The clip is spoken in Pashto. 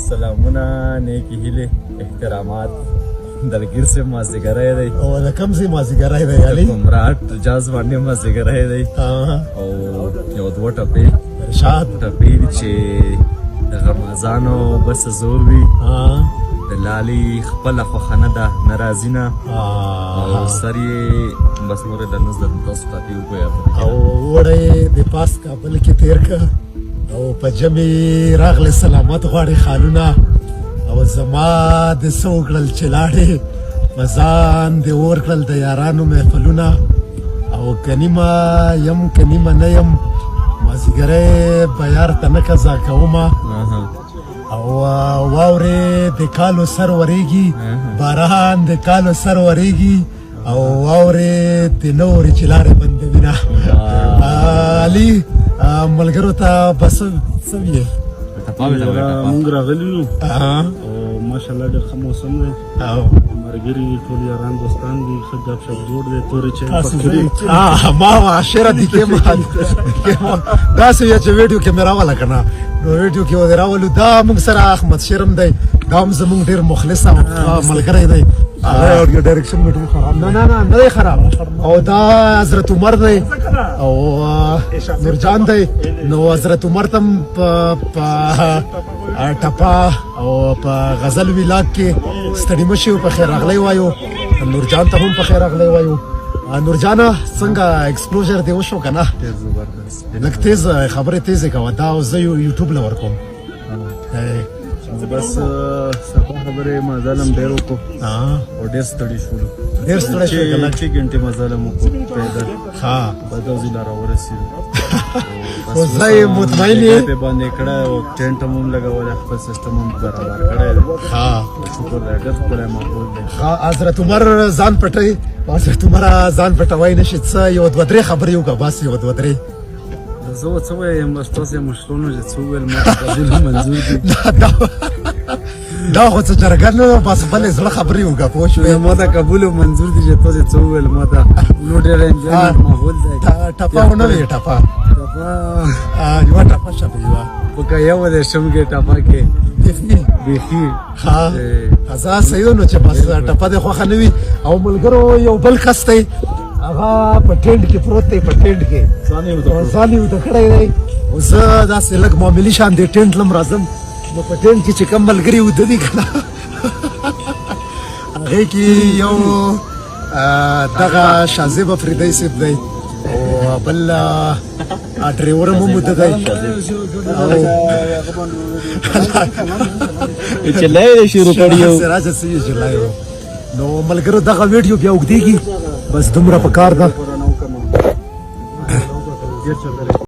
سلامونه نیکی هیلې احترامات دلګیر صاحب مازدیګری دی او د کوم ځای مازدیګری دی علي کمرات جاز باندې مازدیګری دی او یو دوه ټپې ارشاد ټپې دي چې د غمازانو بس زور وي د لالي خپله خوښه نه ده ناراضي نه او سر یې بس نور د نظر تاسو ته دې وګویا او وړی د پاس کابل کې تیر که او په جمع راغلی سلامت غواړي خالونه او زما د څه وکړل چې لاړې مزان د اور کړل د یارانو محفلونه او که نیمه یم که نیمه نه یم مازدیګری به یار ته نه قضا کومه او واورې د کالو سر ورېږي باران د کالو سر ورېږي او واورې د نورې چې لارې بندوینه علي ملګرو ته به څه ویې مونږ راغلي یو او ماشاءالله ډېر ښه موسم دی ملګري ټول یاران دوستان دي ښه ګپ شپ جوړ دی تورې چای پخېږي ما معاشره دي کې داسې ویه چې ویډیو کې مې راوله که نه نو ویډیو کې ودې راولو دا موږ سره احمد شرم دی دا هم زموږ ډېر مخلص ملګری دی ډایرکشن مې ټول خراب نه دی خراب او دا حضرت عمر دی او نورجان دی نو حضرت عمر ته په ټپه او په غزل ویلاګ کې ستړي مه شي په خیر راغلی وایو نورجان ته هم په خیر راغلی وایو نورجانه څنګه ایکسپلوژر دی وشو که نه لږ تیز خبرې تیزې کوه دا زه یوټیوب له ورکوم بس سفا خبرې مزل هم ډېر وکړو او ډېر ستړي شولو ډېر ستړی شوی که نه 6 ګنټې مزل هم وکړو پیدل بدوزي لا راورسېدو خو زه یې مطمئن یې پې باندې کړی او ټینټ هم لګولی خپل سیسټم هم برابر کړی دی شکر دی ډېر ښکلی ماحول دی حضرت عمر ځان پټوي حضرت عمر ځان پټوی نه شي څه یو دوه درې خبرې وکړه بس یو دوه درې زه څه وایم بس تاسې مشرانو چې څه وویل ما ته قبول منظور دي دا خو څه جرګه نه ده بس بلې زړه خبرې وکړه پوه شوې ما ته قبول منظور دي چې تاسې څه وویل ما ته نو ډېر انجوایمنټ ماحول دی ټپه ونه وي ټپه یوه ټپه شپه یوه پکه یو دی شم کې ټپه کې بیخي زه صحیح نو چې بس ټپه دې خوښه نه وي او ملګرو یو بل کس دی هغه په ټینډ کې پروت دی په ټینډ کې ځان یې وده کړی دی او زه داسې لږ معاملي شان دی ټینډ لم راځم نو په ټینډ کې چې کوم ملګري وده دي که نه هغې کې یو دغه شازیب افریدی صاحب دی او بل ډریور هم وده دی چلای شروع کړی یو سراج سید چلای نو ملګرو دغه ویډیو بیا وګدیږي بس دومره په کار ده